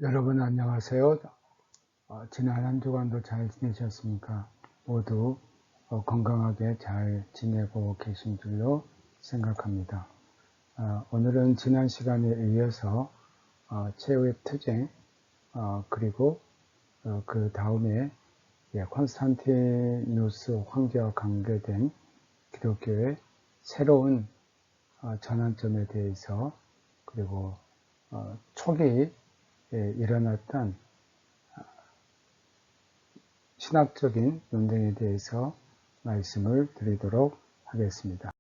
여러분 안녕하세요. 지난 한 주간도 잘 지내셨습니까? 모두 건강하게 잘 지내고 계신 줄로 생각합니다. 오늘은 지난 시간에 이어서 최후의 투쟁 그리고 그 다음에 콘스탄티누스 황제와 관계된 기독교의 새로운 전환점에 대해서 그리고 초기 일어났던 신학적인 논쟁에 대해서 말씀을 드리도록 하겠습니다.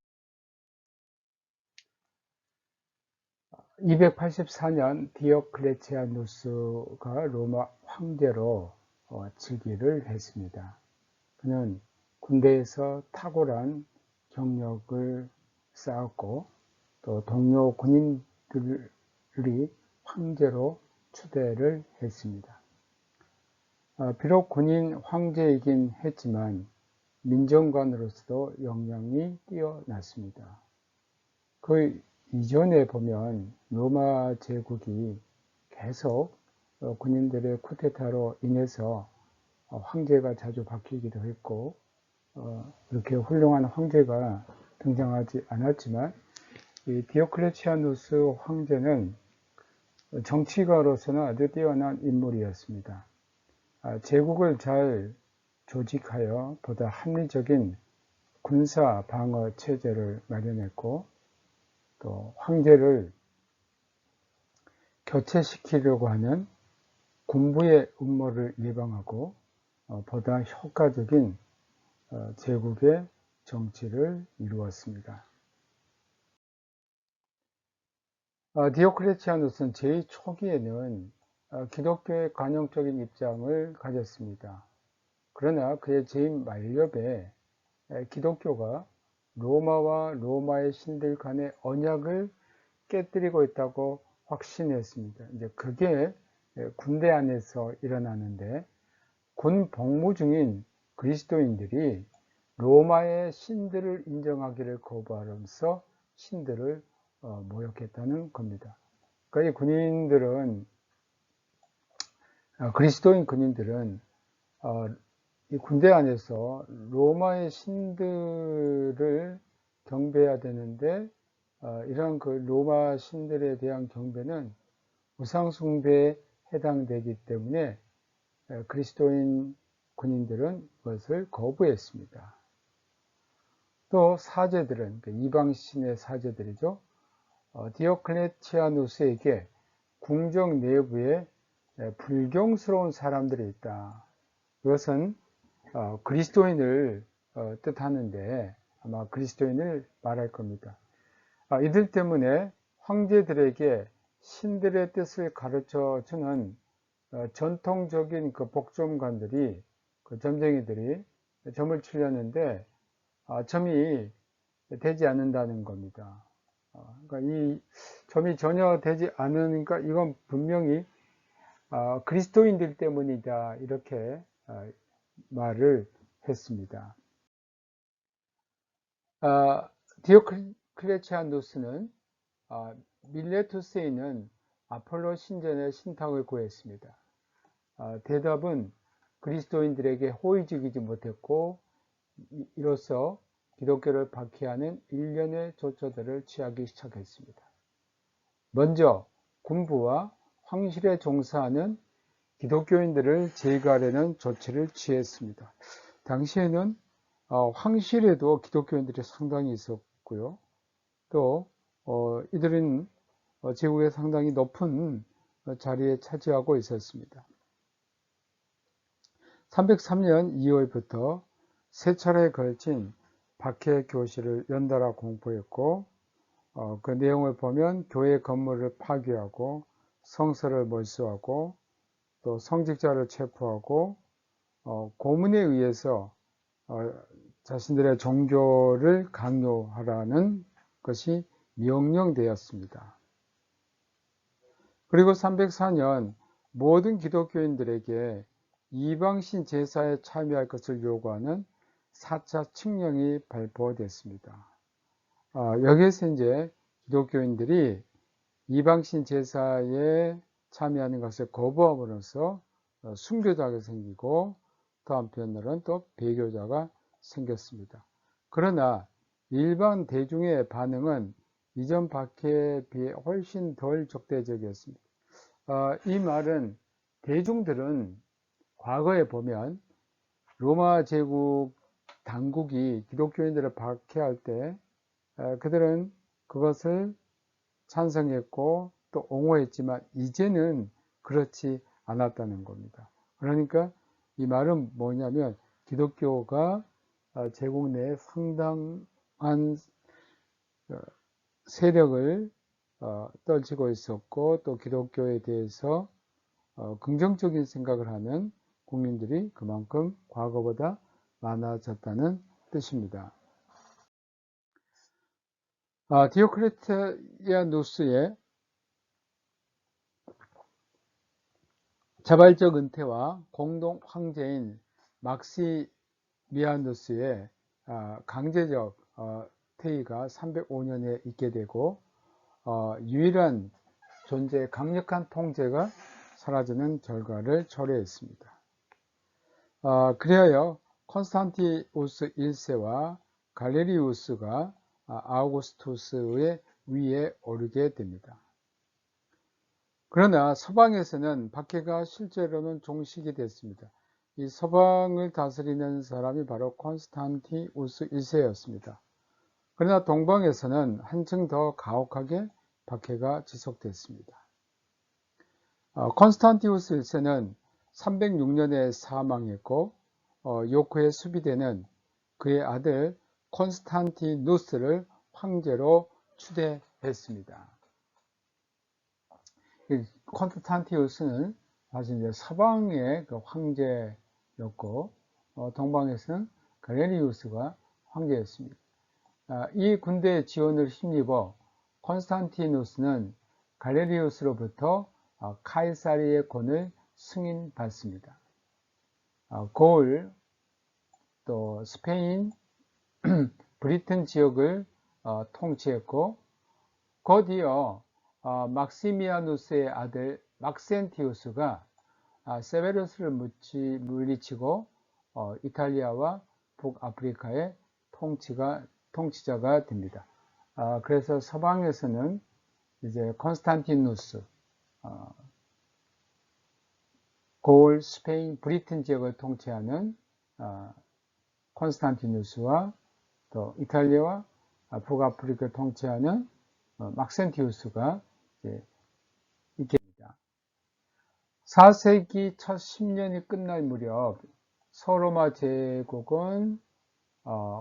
284년 디오클레티아누스가 로마 황제로 즉위를 했습니다. 그는 군대에서 탁월한 경력을 쌓았고 또 동료 군인들이 황제로 추대를 했습니다. 비록 군인 황제이긴 했지만 민정관으로서도 역량이 뛰어났습니다. 그 이전에 보면 로마 제국이 계속 군인들의 쿠데타로 인해서 황제가 자주 바뀌기도 했고 그렇게 훌륭한 황제가 등장하지 않았지만 이 디오클레티아누스 황제는 정치가로서는 아주 뛰어난 인물이었습니다. 제국을 잘 조직하여 보다 합리적인 군사 방어 체제를 마련했고 또 황제를 교체시키려고 하는 군부의 음모를 예방하고 보다 효과적인 제국의 정치를 이루었습니다. 디오클레티아누스는 제2초기에는 기독교의 관용적인 입장을 가졌습니다. 그러나 그의 재임 만렵에 기독교가 로마와 로마의 신들 간의 언약을 깨뜨리고 있다고 확신했습니다. 이제 그게 군대 안에서 일어나는데 군 복무 중인 그리스도인들이 로마의 신들을 인정하기를 거부하면서 신들을 모욕했다는 겁니다. 그러니까 이 군인들은 그리스도인 군인들은 이 군대 안에서 로마의 신들을 경배해야 되는데 이런 그 로마 신들에 대한 경배는 우상숭배에 해당되기 때문에 그리스도인 군인들은 그것을 거부했습니다. 또 사제들은 이방신의 사제들이죠. 디오클레티아누스에게 궁정 내부에 불경스러운 사람들이 있다. 그것은 그리스도인을 뜻하는데 아마 그리스도인을 말할 겁니다. 이들 때문에 황제들에게 신들의 뜻을 가르쳐 주는 전통적인 그 복점관들이 그 점쟁이들이 점을 치려는데 점이 되지 않는다는 겁니다. 그러니까 이 점이 전혀 되지 않으니까 이건 분명히 그리스도인들 때문이다 이렇게 말을 했습니다. 디오클레티아누스는 밀레투스에 있는 아폴로 신전의 신탁을 구했습니다. 대답은 그리스도인들에게 호의적이지 못했고 이로써 기독교를 박해하는 일련의 조처들을 취하기 시작했습니다. 먼저 군부와 황실에 종사하는 기독교인들을 제거하려는 조치를 취했습니다. 당시에는 황실에도 기독교인들이 상당히 있었고요. 또 이들은 제국의 상당히 높은 자리에 차지하고 있었습니다. 303년 2월부터 세 차례에 걸친 박해 교실을 연달아 공포했고 그 내용을 보면 교회 건물을 파괴하고 성서를 몰수하고 또 성직자를 체포하고 고문에 의해서 자신들의 종교를 강요하라는 것이 명령되었습니다. 그리고 304년 모든 기독교인들에게 이방신 제사에 참여할 것을 요구하는 4차 칙령이 발표됐습니다. 여기에서 이제 기독교인들이 이방신 제사에 참여하는 것을 거부함으로써 순교자가 생기고 또 한편으로는 또 배교자가 생겼습니다. 그러나 일반 대중의 반응은 이전 박해에 비해 훨씬 덜 적대적이었습니다. 이 말은 대중들은 과거에 보면 로마 제국 당국이 기독교인들을 박해할 때 그들은 그것을 찬성했고 또 옹호했지만 이제는 그렇지 않았다는 겁니다. 그러니까 이 말은 뭐냐면 기독교가 제국 내에 상당한 세력을 떨치고 있었고 또 기독교에 대해서 긍정적인 생각을 하는 국민들이 그만큼 과거보다 많아졌다는 뜻입니다. 디오크레티아누스의 자발적 은퇴와 공동 황제인 막시미아누스의 강제적 퇴위가 305년에 있게 되고 유일한 존재의 강력한 통제가 사라지는 결과를 초래했습니다. 그리하여 콘스탄티우스 1세와 갈레리우스가 아우구스투스의 위에 오르게 됩니다. 그러나 서방에서는 박해가 실제로는 종식이 됐습니다. 이 서방을 다스리는 사람이 바로 콘스탄티우스 1세였습니다. 그러나 동방에서는 한층 더 가혹하게 박해가 지속됐습니다. 콘스탄티우스 1세는 306년에 사망했고 요코의 수비대는 그의 아들 콘스탄티누스를 황제로 추대했습니다. 콘스탄티우스는 사실 이제 서방의 그 황제였고 동방에서는 갈레리우스가 황제였습니다. 이 군대의 지원을 힘입어 콘스탄티누스는 갈레리우스로부터 카이사리의 권을 승인받습니다. 고을, 또 스페인, 브리튼 지역을 통치했고 곧이어 막시미아누스의 아들 막센티우스가 세베루스를 물리치고 이탈리아와 북아프리카의 통치자가 됩니다. 그래서 서방에서는 이제 콘스탄티누스, 고을, 스페인, 브리튼 지역을 통치하는 콘스탄티누스와 또 이탈리아와 북아프리카를 통치하는 막센티우스가 있게 됩니다. 4세기 첫 10년이 끝날 무렵 서로마 제국은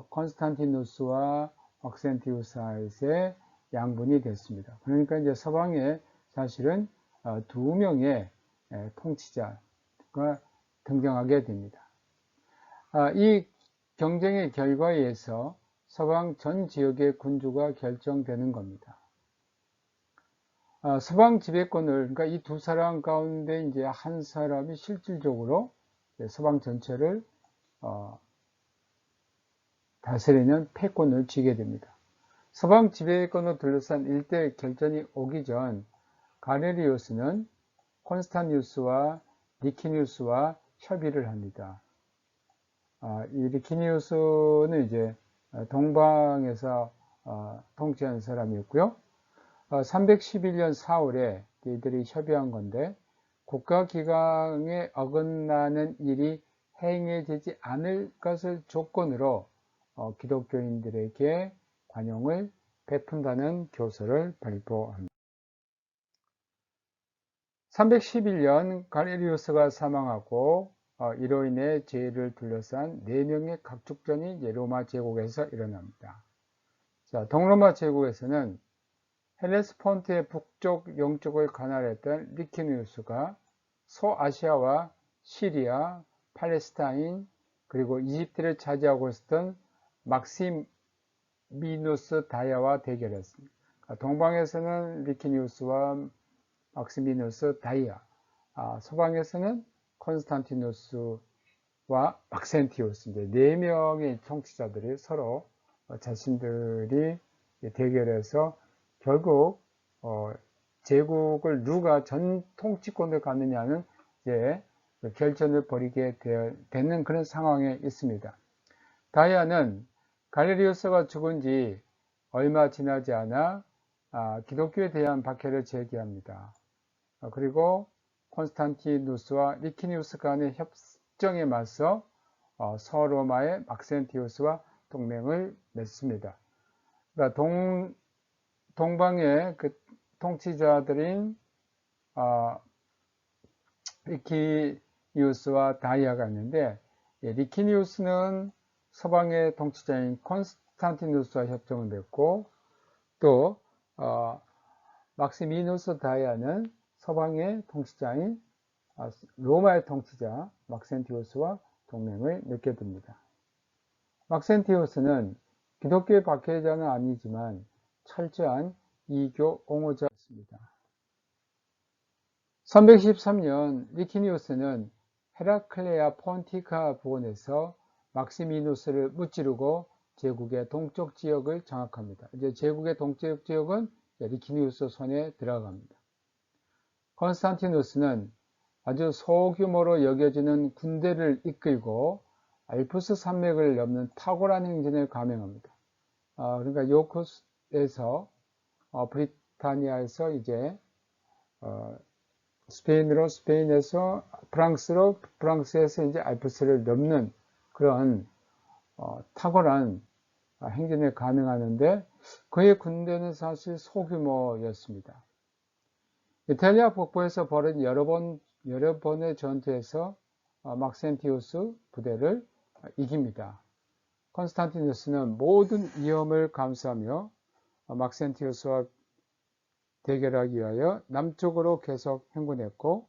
콘스탄티누스와 막센티우스의 양분이 됐습니다. 그러니까 이제 서방에 사실은 두 명의 통치자가 등장하게 됩니다. 이 경쟁의 결과에 의해서 서방 전 지역의 군주가 결정되는 겁니다. 서방 지배권을, 그러니까 이 두 사람 가운데 이제 한 사람이 실질적으로 서방 전체를 다스리는 패권을 쥐게 됩니다. 서방 지배권을 둘러싼 일대 결전이 오기 전 가네리우스는 콘스탄티누스와 리키니우스와 협의를 합니다. 이 리키니우스는 이제 동방에서 통치한 사람이었고요. 311년 4월에 이들이 협의한 건데 국가기강에 어긋나는 일이 행해지지 않을 것을 조건으로 기독교인들에게 관용을 베푼다는 교서를 발표합니다. 311년 갈레리우스가 사망하고 이로 인해 제를 둘러싼 4명의 각축전이 로마 제국에서 일어납니다. 자, 동로마 제국에서는 헬레스폰트의 북쪽 영쪽을 관할했던 리키니우스가 소아시아와 시리아, 팔레스타인, 그리고 이집트를 차지하고 있었던 막시미누스 다이아와 대결했습니다. 동방에서는 리키니우스와 막시미누스 다이아, 서방에서는 콘스탄티누스와 막센티우스, 이제 4명의 통치자들이 서로 자신들이 대결해서 결국 제국을 누가 전 통치권을 갖느냐는 이제 결전을 벌이게 되는 그런 상황에 있습니다. 다이아는 갈레리우스가 죽은 지 얼마 지나지 않아 기독교에 대한 박해를 제기합니다. 그리고 콘스탄티누스와 리키니우스 간의 협정에 맞서 서로마의 막센티우스와 동맹을 맺습니다. 그러니까 동방의 그 통치자들인 리키니우스와 다이아가 있는데, 리키니우스는 서방의 통치자인 콘스탄티누스와 협정을 맺고, 또 막시미누스 다이아는 서방의 통치자인 로마의 통치자 막센티우스와 동맹을 맺게 됩니다. 막센티우스는 기독교의 박해자는 아니지만 철저한 이교 옹호자였습니다. 313년 리키니우스는 헤라클레아 폰티카 부근에서 막시미누스를 무찌르고 제국의 동쪽 지역을 장악합니다. 이제 제국의 동쪽 지역은 리키니우스 손에 들어갑니다. 콘스탄티누스는 아주 소규모로 여겨지는 군대를 이끌고 알프스 산맥을 넘는 탁월한 행진을 감행합니다. 그러니까 요코스에서 브리타니아에서 이제 스페인으로, 스페인에서 프랑스로, 프랑스에서 이제 알프스를 넘는 그런 탁월한 행진을 감행하는데, 그의 군대는 사실 소규모였습니다. 이탈리아 북부에서 벌어진 여러 번의 전투에서 막센티우스 부대를 이깁니다. 콘스탄티누스는 모든 위험을 감수하며 막센티우스와 대결하기 위하여 남쪽으로 계속 행군했고,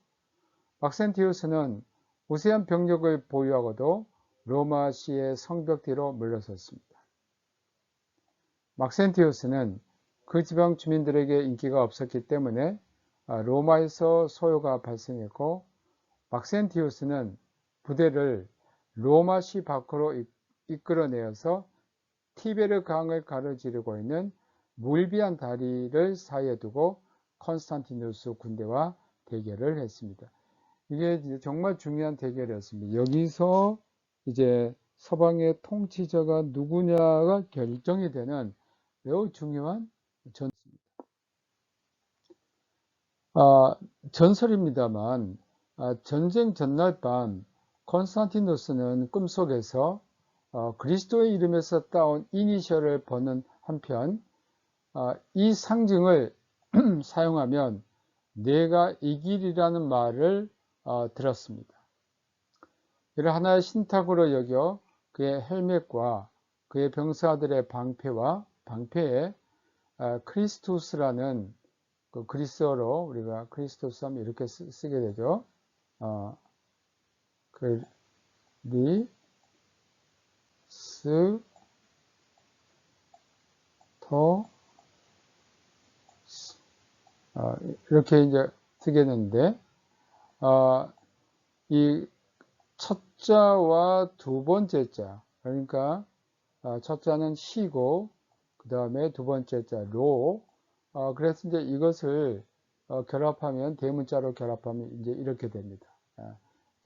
막센티우스는 우세한 병력을 보유하고도 로마시의 성벽 뒤로 물러섰습니다. 막센티우스는 그 지방 주민들에게 인기가 없었기 때문에 로마에서 소요가 발생했고, 막센티우스는 부대를 로마시 밖으로 이끌어내어서 티베르 강을 가로지르고 있는 물비안 다리를 사이에 두고 콘스탄티누스 군대와 대결을 했습니다. 이게 정말 중요한 대결이었습니다. 여기서 이제 서방의 통치자가 누구냐가 결정이 되는 매우 중요한 전투입니다. 전설입니다만 전쟁 전날 밤 콘스탄티누스는 꿈속에서 그리스도의 이름에서 따온 이니셜을 보는 한편 이 상징을 사용하면 내가 이길이라는 말을 들었습니다. 이를 하나의 신탁으로 여겨 그의 헬멧과 그의 병사들의 방패에 크리스투스라는 그 그리스어로 우리가 크리스토스 하면 이렇게 쓰게 되죠. 이렇게 이제 쓰게 되는데, 이 첫 자와 두 번째 자, 그러니까 첫 자는 시고, 그 다음에 두 번째 자, 로. 그래서 이제 이것을 결합하면, 대문자로 결합하면 이제 이렇게 됩니다.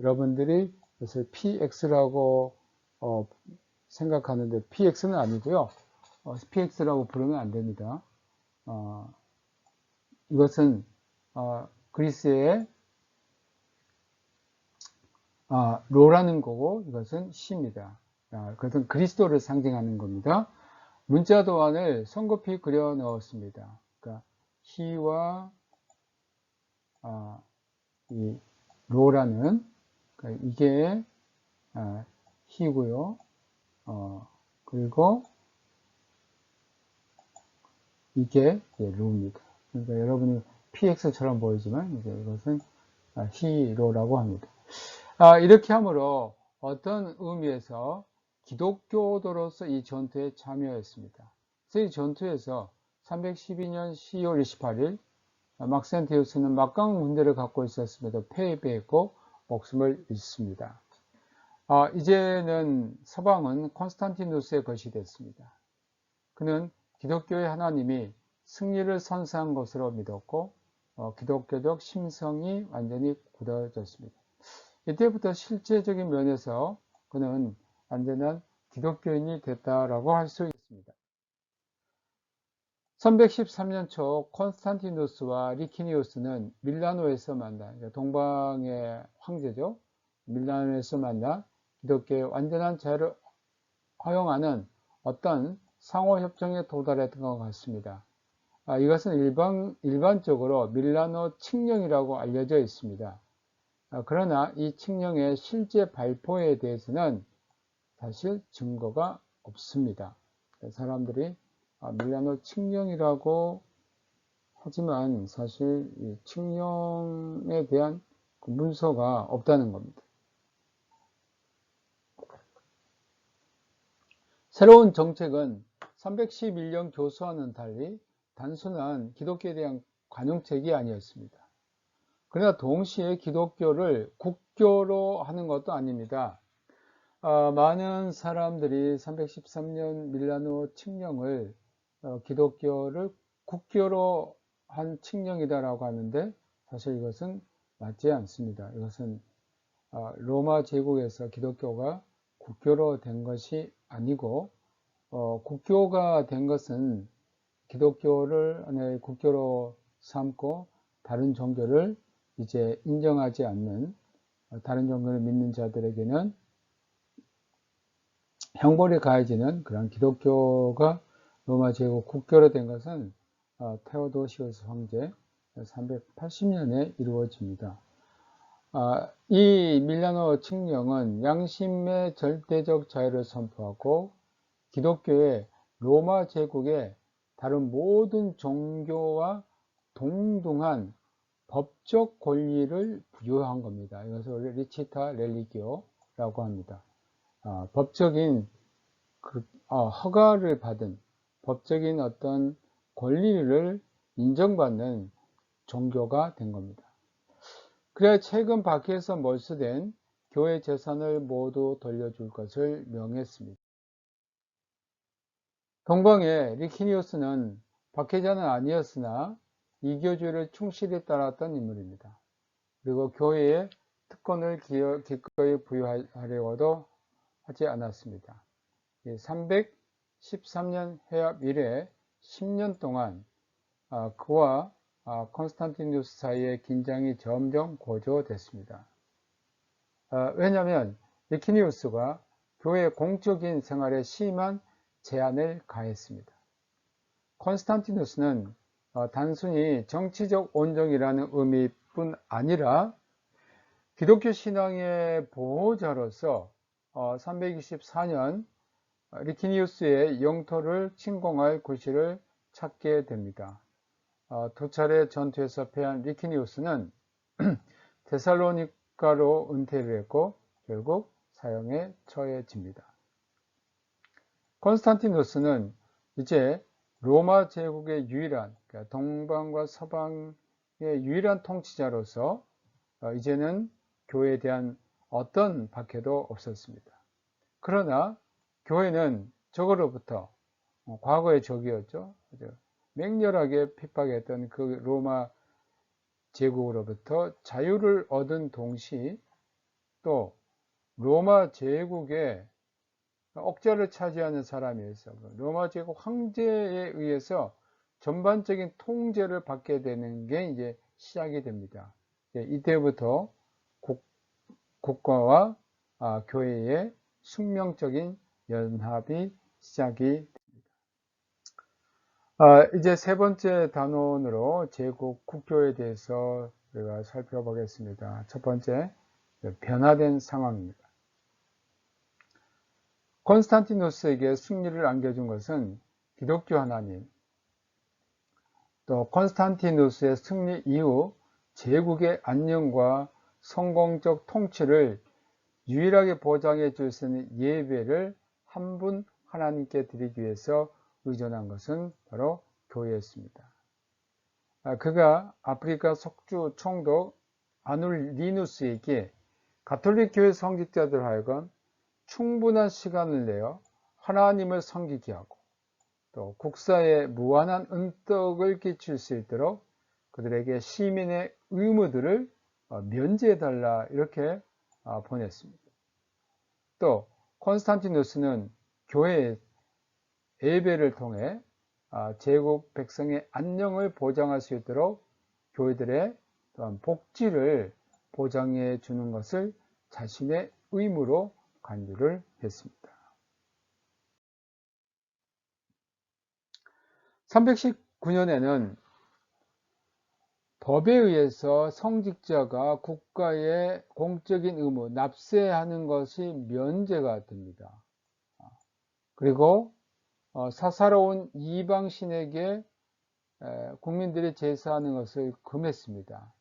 여러분들이 이것을 PX라고 생각하는데, PX는 아니고요. PX라고 부르면 안 됩니다. 이것은 그리스의 로라는 거고, 이것은 시입니다. 그것은 그리스도를 상징하는 겁니다. 문자 도안을 성급히 그려 넣었습니다. 그러니까 시와 이 로라는, 그러니까 이게 시고요. 그리고 이게 로입니다. 그러니까 여러분이 PX처럼 보이지만 이제 이것은 시로라고 합니다. 이렇게 함으로 어떤 의미에서 기독교도로서 이 전투에 참여했습니다. 그래서 이 전투에서 312년 12월 28일 막센티우스는 막강한 군대를 갖고 있었습니다. 패배했고 목숨을 잃습니다. 이제는 서방은 콘스탄티누스의 것이 됐습니다. 그는 기독교의 하나님이 승리를 선사한 것으로 믿었고, 기독교적 심성이 완전히 굳어졌습니다. 이때부터 실제적인 면에서 그는 완전한 기독교인이 됐다라고 할 수 있습니다. 313년 초 콘스탄티누스와 리키니우스는 밀라노에서 만나, 동방의 황제죠. 밀라노에서 만나 기독교의 완전한 자유를 허용하는 어떤 상호협정에 도달했던 것 같습니다. 이것은 일반적으로 밀라노 칙령이라고 알려져 있습니다. 그러나 이 칙령의 실제 발포에 대해서는 사실 증거가 없습니다. 사람들이 밀라노 칙령이라고 하지만 사실 이 칙령에 대한 그 문서가 없다는 겁니다. 새로운 정책은 311년 교수와는 달리 단순한 기독교에 대한 관용책이 아니었습니다. 그러나 동시에 기독교를 국교로 하는 것도 아닙니다. 많은 사람들이 313년 밀라노 칙령을 기독교를 국교로 한 칙령이다라고 하는데 사실 이것은 맞지 않습니다. 이것은 로마 제국에서 기독교가 국교로 된 것이 아니고 국교가 된 것은 기독교를 국교로 삼고 다른 종교를 이제 인정하지 않는 다른 종교를 믿는 자들에게는 형벌이 가해지는 그런 기독교가 로마 제국 국교로 된 것은 테오도시우스 황제 380년에 이루어집니다. 이 밀라노 칙령은 양심의 절대적 자유를 선포하고 기독교의 로마 제국의 다른 모든 종교와 동등한 법적 권리를 부여한 겁니다. 이것을 리치타 렐리기오라고 합니다. 법적인 허가를 받은 법적인 어떤 권리를 인정받는 종교가 된 겁니다. 그래야 최근 박해에서 몰수된 교회 재산을 모두 돌려줄 것을 명했습니다. 동방의 리키니우스는 박해자는 아니었으나 이교주의를 충실히 따랐던 인물입니다. 그리고 교회에 특권을 기꺼이 부여하려고도 하지 않았습니다. 313년 해압 이래 10년 동안 그와 콘스탄티누스 사이의 긴장이 점점 고조됐습니다. 왜냐하면 리키니우스가 교회의 공적인 생활에 심한 제한을 가했습니다. 콘스탄티누스는 단순히 정치적 온정이라는 의미뿐 아니라 기독교 신앙의 보호자로서 324년 리키니우스의 영토를 침공할 구실을 찾게 됩니다. 두 차례 전투에서 패한 리키니우스는 데살로니가로 은퇴를 했고 결국 사형에 처해집니다. 콘스탄티누스는 이제 로마 제국의 유일한, 그러니까 동방과 서방의 유일한 통치자로서 이제는 교회에 대한 어떤 박해도 없었습니다. 그러나 교회는 적으로부터 과거의 적이었죠. 맹렬하게 핍박했던 그 로마 제국으로부터 자유를 얻은 동시 또 로마 제국의 억자를 차지하는 사람이어서 로마 제국 황제에 의해서 전반적인 통제를 받게 되는 게 이제 시작이 됩니다. 이때부터 국가와 교회의 숙명적인 연합이 시작이 됩니다. 이제 세 번째 단원으로 제국 국교에 대해서 우리가 살펴보겠습니다. 첫 번째, 변화된 상황입니다. 콘스탄티누스에게 승리를 안겨준 것은 기독교 하나님, 또 콘스탄티누스의 승리 이후 제국의 안녕과 성공적 통치를 유일하게 보장해 줄 수 있는 예배를 한 분 하나님께 드리기 위해서 의존한 것은 바로 교회였습니다. 그가 아프리카 속주 총독 아눌리누스에게 가톨릭 교회 성직자들 하여금 충분한 시간을 내어 하나님을 섬기게 하고 또 국사에 무한한 은덕을 끼칠 수 있도록 그들에게 시민의 의무들을 면제해달라 이렇게 보냈습니다. 또 콘스탄티누스는 교회의 예배를 통해 제국 백성의 안녕을 보장할 수 있도록 교회들의 복지를 보장해 주는 것을 자신의 의무로 간주를 했습니다. 319년에는 법에 의해서 성직자가 국가의 공적인 의무, 납세하는 것이 면제가 됩니다. 그리고 사사로운 이방신에게 국민들이 제사하는 것을 금했습니다.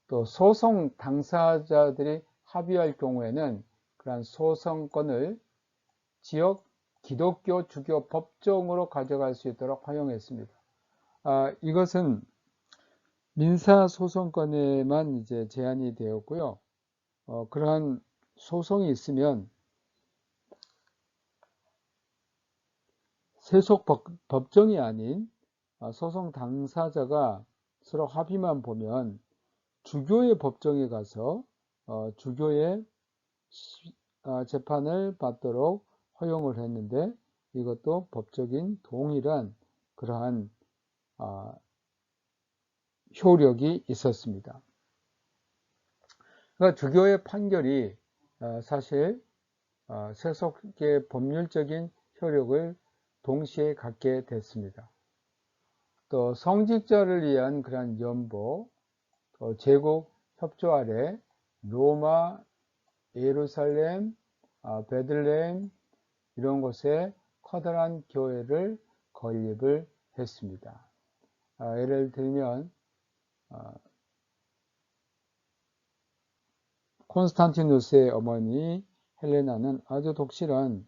또 소송 당사자들이 합의할 경우에는 그러한 소송권을 지역 기독교 주교 법정으로 가져갈 수 있도록 허용했습니다. 이것은 민사소송권에만 이제 제한이 되었고요. 그러한 소송이 있으면 세속 법정이 아닌 소송 당사자가 서로 합의만 보면 주교의 법정에 가서 주교의 재판을 받도록 허용을 했는데 이것도 법적인 동일한 그러한 효력이 있었습니다. 그러니까 주교의 판결이 사실 세속의 법률적인 효력을 동시에 갖게 됐습니다. 또 성직자를 위한 그러한 연보, 또 제국 협조 아래 로마, 예루살렘, 베들레헴 이런 곳에 커다란 교회를 건립을 했습니다. 예를 들면 콘스탄티누스의 어머니 헬레나는 아주 독실한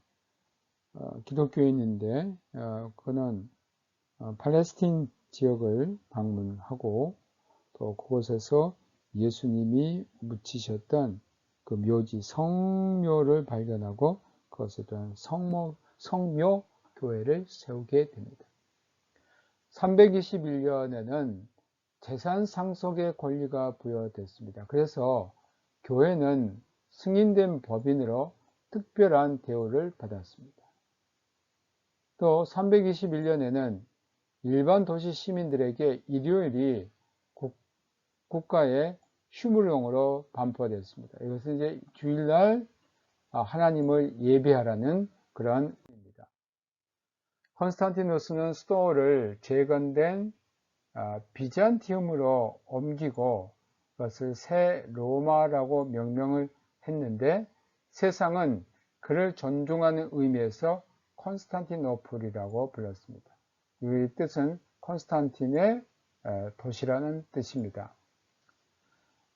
기독교인인데 그는 팔레스틴 지역을 방문하고 또 그곳에서 예수님이 묻히셨던 그 묘지 성묘를 발견하고 그것에 대한 성묘 교회를 세우게 됩니다. 321년에는 재산 상속의 권리가 부여됐습니다. 그래서 교회는 승인된 법인으로 특별한 대우를 받았습니다. 또 321년에는 일반 도시 시민들에게 일요일이 국가의 휴무령으로 반포됐습니다. 이것은 이제 주일날 하나님을 예배하라는 그런 의미입니다. 콘스탄티누스는 수도를 재건된 비잔티움으로 옮기고 그것을 새 로마라고 명명을 했는데 세상은 그를 존중하는 의미에서 콘스탄티노플이라고 불렀습니다. 이 뜻은 콘스탄틴의 도시라는 뜻입니다.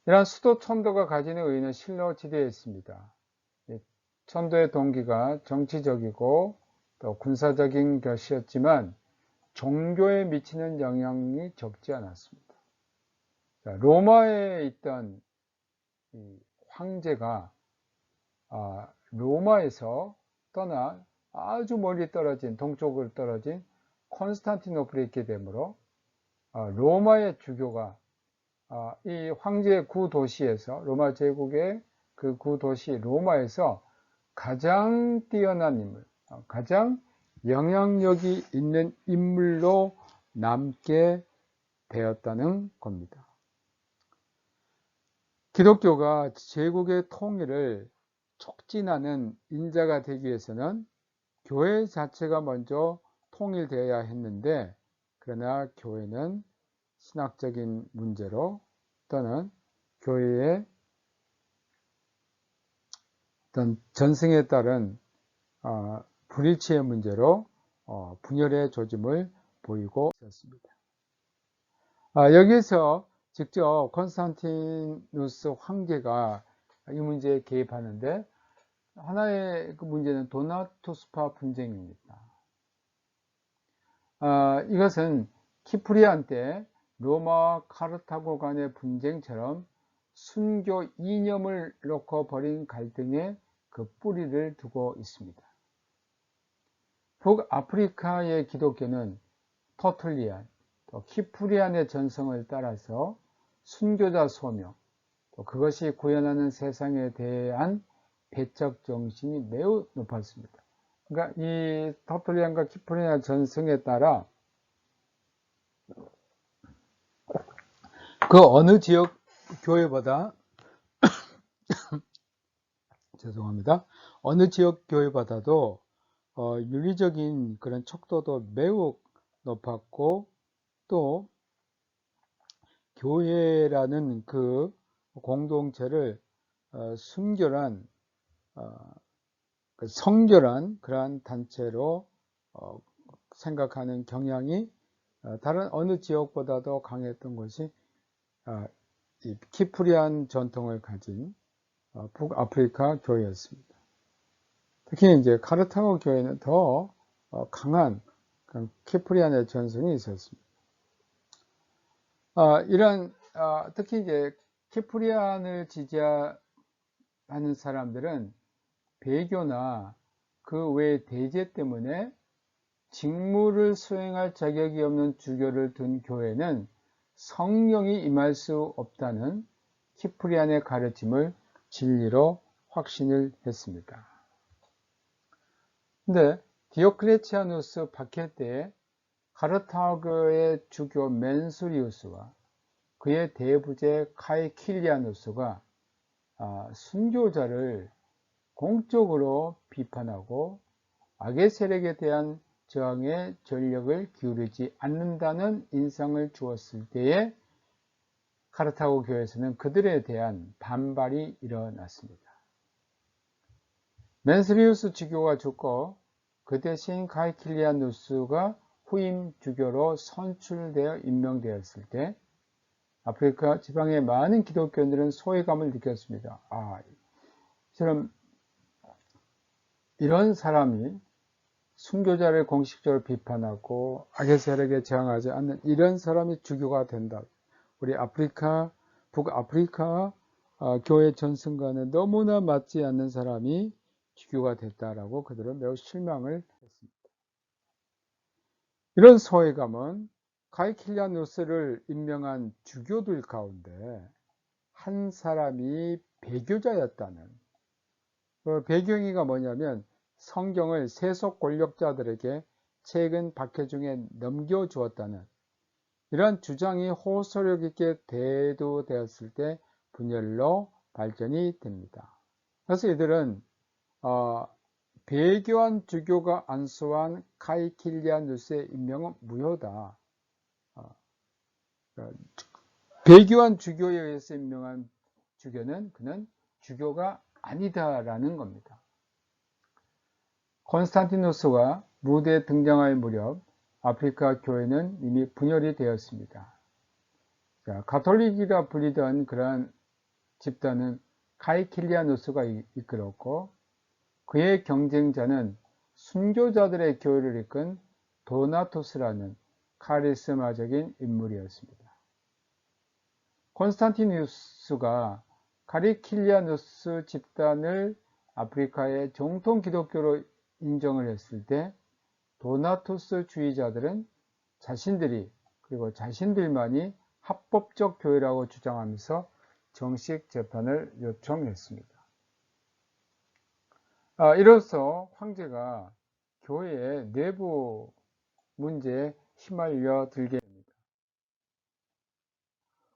이러한 수도 천도가 가지는 의의는 실로 지대했습니다. 천도의 동기가 정치적이고 또 군사적인 것이었지만 종교에 미치는 영향이 적지 않았습니다. 로마에 있던 황제가 로마에서 떠나 아주 멀리 떨어진 동쪽으로 떨어진 콘스탄티노플에 있게 되므로 로마의 주교가 이 황제의 구도시에서 로마 제국의 그 구도시 로마에서 가장 뛰어난 인물, 가장 영향력이 있는 인물로 남게 되었다는 겁니다. 기독교가 제국의 통일을 촉진하는 인자가 되기 위해서는 교회 자체가 먼저 통일되어야 했는데 그러나 교회는 신학적인 문제로 또는 교회의 어떤 전승에 따른 불일치의 문제로 분열의 조짐을 보이고 있었습니다. 여기서 직접 콘스탄티누스 황제가 이 문제에 개입하는데 하나의 그 문제는 도나투스파 분쟁입니다. 이것은 키프리안 때 로마 카르타고 간의 분쟁처럼 순교 이념을 놓고 벌인 갈등에 그 뿌리를 두고 있습니다. 북아프리카의 기독교는 터툴리안, 또 키프리안의 전성을 따라서 순교자 소명, 또 그것이 구현하는 세상에 대한 배척 정신이 매우 높았습니다. 그러니까 이 터툴리안과 키프리안 전성에 따라 그 어느 지역 교회보다 죄송합니다. 어느 지역 교회보다도 윤리적인 그런 척도도 매우 높았고, 또 교회라는 그 공동체를 순결한 성결한 그러한 단체로 생각하는 경향이 다른 어느 지역보다도 강했던 것이 이 키프리안 전통을 가진 북아프리카 교회였습니다. 특히 이제 카르타고 교회는 더 강한 키프리안의 전승이 있었습니다. 특히 이제 키프리안을 지지하는 사람들은 배교나 그 외의 대제 때문에 직무를 수행할 자격이 없는 주교를 둔 교회는 성령이 임할 수 없다는 키프리안의 가르침을 진리로 확신을 했습니다. 근데 디오클레치아누스 박해 때 카르타고의 주교 멘수리우스와 그의 대부제 카이킬리아누스가 순교자를 공적으로 비판하고 악의 세력에 대한 저항에 전력을 기울이지 않는다는 인상을 주었을 때에 카르타고 교회에서는 그들에 대한 반발이 일어났습니다. 멘스리우스 주교가 죽고 그 대신 카이킬리아누스가 후임 주교로 선출되어 임명되었을 때 아프리카 지방의 많은 기독교인들은 소외감을 느꼈습니다. 이런 사람이 순교자를 공식적으로 비판하고 악의 세력에 저항하지 않는 이런 사람이 주교가 된다. 우리 북아프리카 교회 전승과는 너무나 맞지 않는 사람이 주교가 됐다라고 그들은 매우 실망을 했습니다. 이런 소외감은 카이킬리아누스를 임명한 주교들 가운데 한 사람이 배교자였다는, 그 배경이가 뭐냐면 성경을 세속 권력자들에게 책은 박해 중에 넘겨주었다는 이러한 주장이 호소력 있게 대두되었을 때 분열로 발전이 됩니다. 그래서 이들은 배교한 주교가 안수한 카이킬리아누스의 임명은 무효다. 배교한 주교에 의해서 임명한 주교는 그는 주교가 아니다라는 겁니다. 콘스탄티누스가 무대에 등장할 무렵 아프리카 교회는 이미 분열이 되었습니다. 가톨릭이라 불리던 그러한 집단은 카이킬리아누스가 이끌었고 그의 경쟁자는 순교자들의 교회를 이끈 도나투스라는 카리스마적인 인물이었습니다. 콘스탄티누스가 카이킬리아누스 집단을 아프리카의 정통 기독교로 인정을 했을 때 도나투스 주의자들은 자신들만이 합법적 교회라고 주장하면서 정식 재판을 요청했습니다. 이로써 황제가 교회의 내부 문제에 휘말려 들게 됩니다.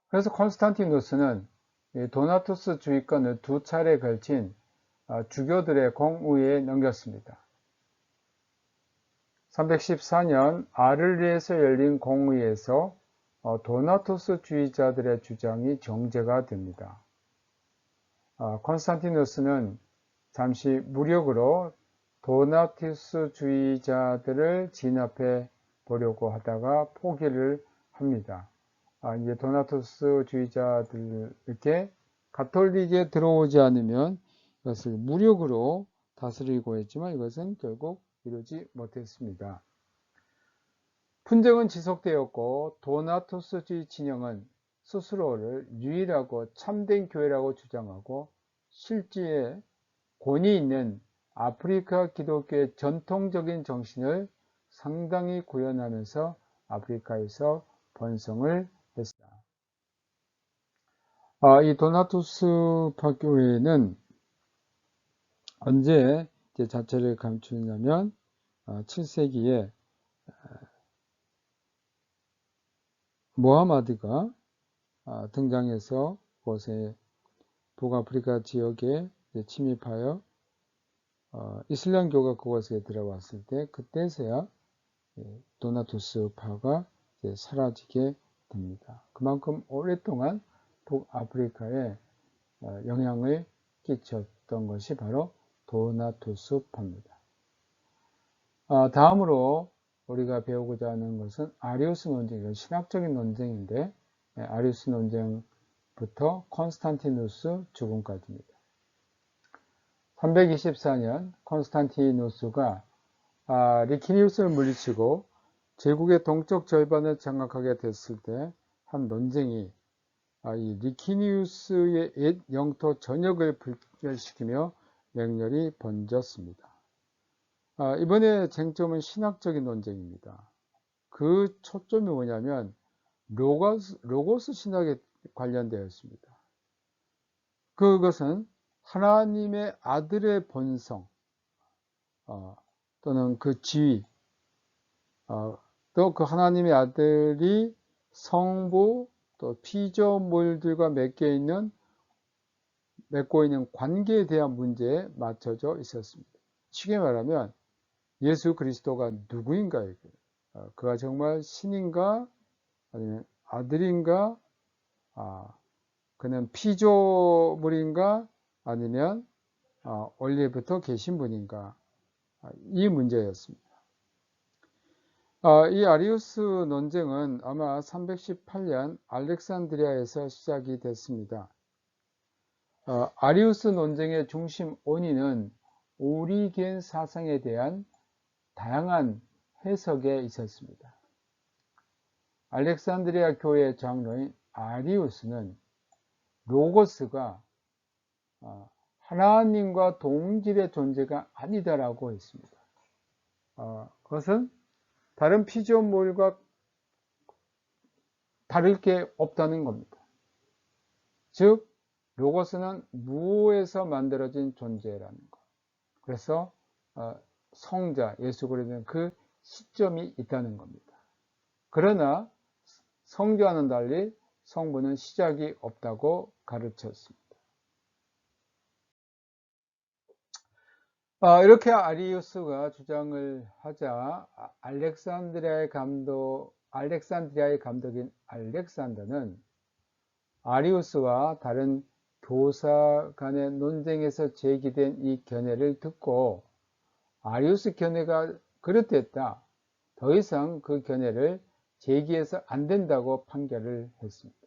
그래서 콘스탄티누스는 도나투스 주의권을 2차례에 걸친 주교들의 공의에 넘겼습니다. 314년 아를리에서 열린 공의에서 도나투스 주의자들의 주장이 정죄가 됩니다. 콘스탄티누스는 잠시 무력으로 도나투스 주의자들을 진압해 보려고 하다가 포기를 합니다. 이제 도나투스 주의자들에게 가톨릭에 들어오지 않으면 이것을 무력으로 다스리고 했지만 이것은 결국 이루지 못했습니다. 분쟁은 지속되었고 도나투스주의 진영은 스스로를 유일하고 참된 교회라고 주장하고 실제에 권위 있는 아프리카 기독교의 전통적인 정신을 상당히 구현하면서 아프리카에서 번성을 했습니다. 이 도나투스파 교회는 언제 자체를 감추냐면 7세기에 모하마드가 등장해서 그곳에 북아프리카 지역에 침입하여 이슬람교가 그곳에 들어왔을 때 그때서야 도나투스파가 사라지게 됩니다. 그만큼 오랫동안 북아프리카에 영향을 끼쳤던 것이 바로 도나투스파입니다. 다음으로 우리가 배우고자 하는 것은 아리우스 논쟁, 신학적인 논쟁인데 아리우스 논쟁부터 콘스탄티누스 죽음까지입니다. 324년 콘스탄티누스가 리키니우스를 물리치고 제국의 동쪽 절반을 장악하게 됐을 때 한 논쟁이 이 리키니우스의 옛 영토 전역을 불멸시키며 맹렬히 번졌습니다. 이번에 쟁점은 신학적인 논쟁입니다. 그 초점이 뭐냐면 로고스 신학에 관련되어 있습니다. 그것은 하나님의 아들의 본성 또는 그 지위 또 그 하나님의 아들이 성부 또 피조물들과 맺고 있는 관계에 대한 문제에 맞춰져 있었습니다. 쉽게 말하면 예수 그리스도가 누구인가, 그가 정말 신인가 아니면 아들인가, 그는 피조물인가 아니면 원래부터 계신 분인가, 이 문제였습니다. 이 아리우스 논쟁은 아마 318년 알렉산드리아에서 시작이 됐습니다. 아리우스 논쟁의 중심 원인은 오리겐 사상에 대한 다양한 해석에 있었습니다. 알렉산드리아 교회 장로인 아리우스는 로고스가 하나님과 동질의 존재가 아니다라고 했습니다. 그것은 다른 피조물과 다를 게 없다는 겁니다. 즉 로고스는 무에서 만들어진 존재라는 것. 그래서 성자 예수 그리스도는 그 시점이 있다는 겁니다. 그러나 성자와는 달리 성부는 시작이 없다고 가르쳤습니다. 이렇게 아리우스가 주장을 하자 알렉산드리아의 감독인 알렉산더는 아리우스와 다른 교사 간의 논쟁에서 제기된 이 견해를 듣고 아리우스 견해가 그릇됐다, 더 이상 그 견해를 제기해서 안 된다고 판결을 했습니다.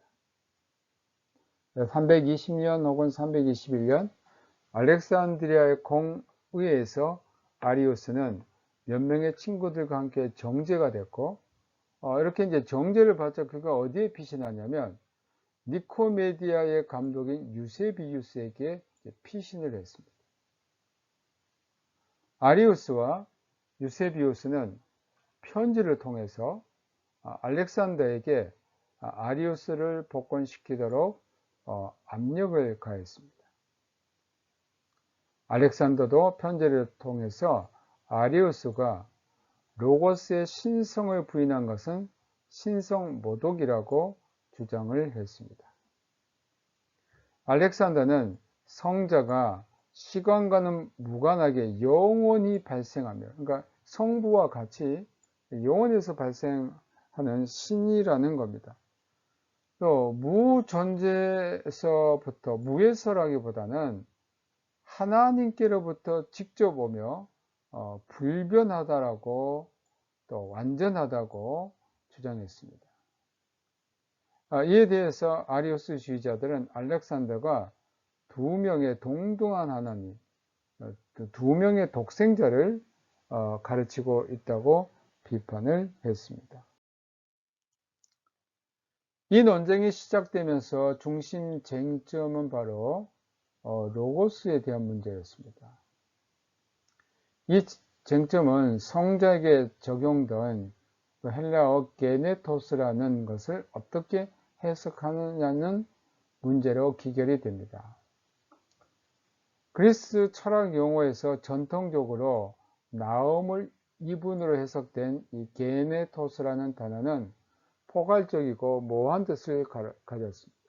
320년 혹은 321년 알렉산드리아의 공의회에서 아리우스는 몇 명의 친구들과 함께 정죄가 됐고, 이렇게 이제 정죄를 받자 그가 어디에 피신하냐면 니코메디아의 감독인 유세비우스에게 피신을 했습니다. 아리우스와 유세비우스는 편지를 통해서 알렉산더에게 아리우스를 복권시키도록 압력을 가했습니다. 알렉산더도 편지를 통해서 아리우스가 로고스의 신성을 부인한 것은 신성 모독이라고 주장을 했습니다. 알렉산더는 성자가 시간과는 무관하게 영원히 발생하며, 그러니까 성부와 같이 영원에서 발생하는 신이라는 겁니다. 또 무존재에서부터, 무에서라기보다는 하나님께로부터 직접 오며 불변하다라고 또 완전하다고 주장했습니다. 이에 대해서 아리우스주의자들은 알렉산더가 두 명의 동등한 하나님, 두 명의 독생자를 가르치고 있다고 비판을 했습니다. 이 논쟁이 시작되면서 중심 쟁점은 바로 로고스에 대한 문제였습니다. 이 쟁점은 성자에게 적용된 그 헬라어 게네토스라는 것을 어떻게 해석하느냐는 문제로 기결이 됩니다. 그리스 철학 용어에서 전통적으로 나음을 이분으로 해석된 이 게네토스라는 단어는 포괄적이고 모호한 뜻을 가졌습니다.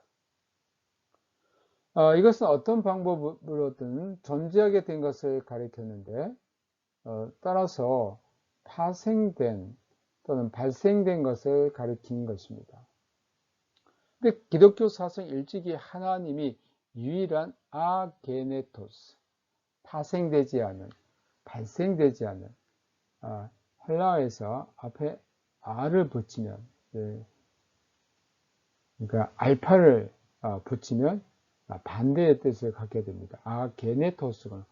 이것은 어떤 방법으로든 존재하게 된 것을 가리켰는데 따라서 파생된 또는 발생된 것을 가리킨 것입니다. 근데 기독교 사상 일찍이 하나님이 유일한 아게네토스, 파생되지 않은, 발생되지 않은, 헬라어에서 앞에 아를 붙이면, 그러니까 알파를 붙이면 반대의 뜻을 갖게 됩니다. 아게네토스가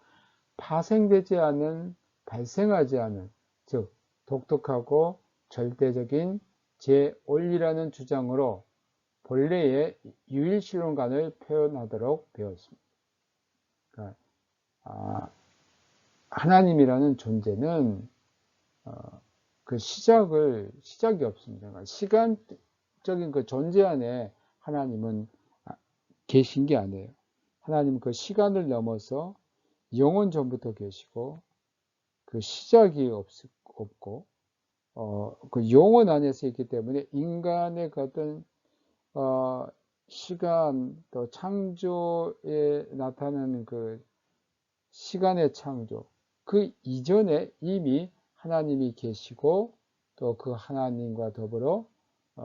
파생되지 않은, 발생하지 않은, 즉 독특하고 절대적인 제 원리라는 주장으로 본래의 유일신론관을 표현하도록 되었습니다. 그러니까 하나님이라는 존재는 그 시작이 없습니다. 그러니까 시간적인 그 존재 안에 하나님은 계신 게 아니에요. 하나님은 그 시간을 넘어서 영원 전부터 계시고 그 시작이 없고 그 영원 안에서 있기 때문에 인간의 어떤 시간 또 창조에 나타나는 그 시간의 창조 그 이전에 이미 하나님이 계시고 또 그 하나님과 더불어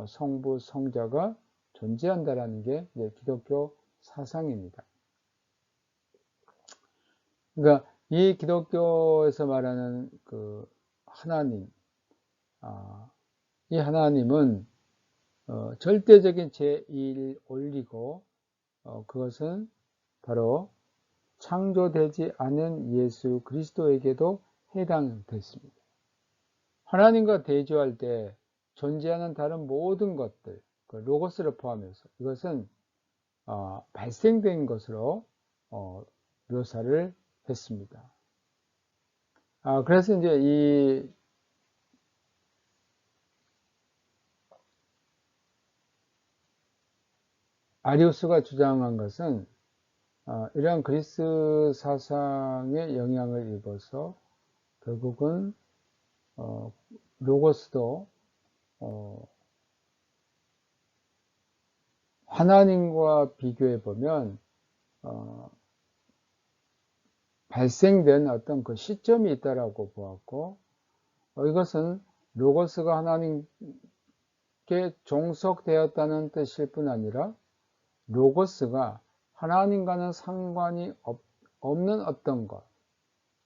성부 성자가 존재한다라는 게 이제 기독교 사상입니다. 그러니까 이 기독교에서 말하는 그 하나님, 이 하나님은 절대적인 제1원리고 그것은 바로 창조되지 않은 예수 그리스도에게도 해당됐습니다. 하나님과 대조할 때 존재하는 다른 모든 것들, 그 로고스를 포함해서 이것은 발생된 것으로 묘사를 했습니다. 그래서 이제 이 아리우스가 주장한 것은 이러한 그리스 사상의 영향을 입어서 결국은 로고스도 하나님과 비교해 보면 발생된 어떤 그 시점이 있다라고 보았고 이것은 로고스가 하나님께 종속되었다는 뜻일 뿐 아니라 로고스가 하나님과는 상관이 없는 어떤 것,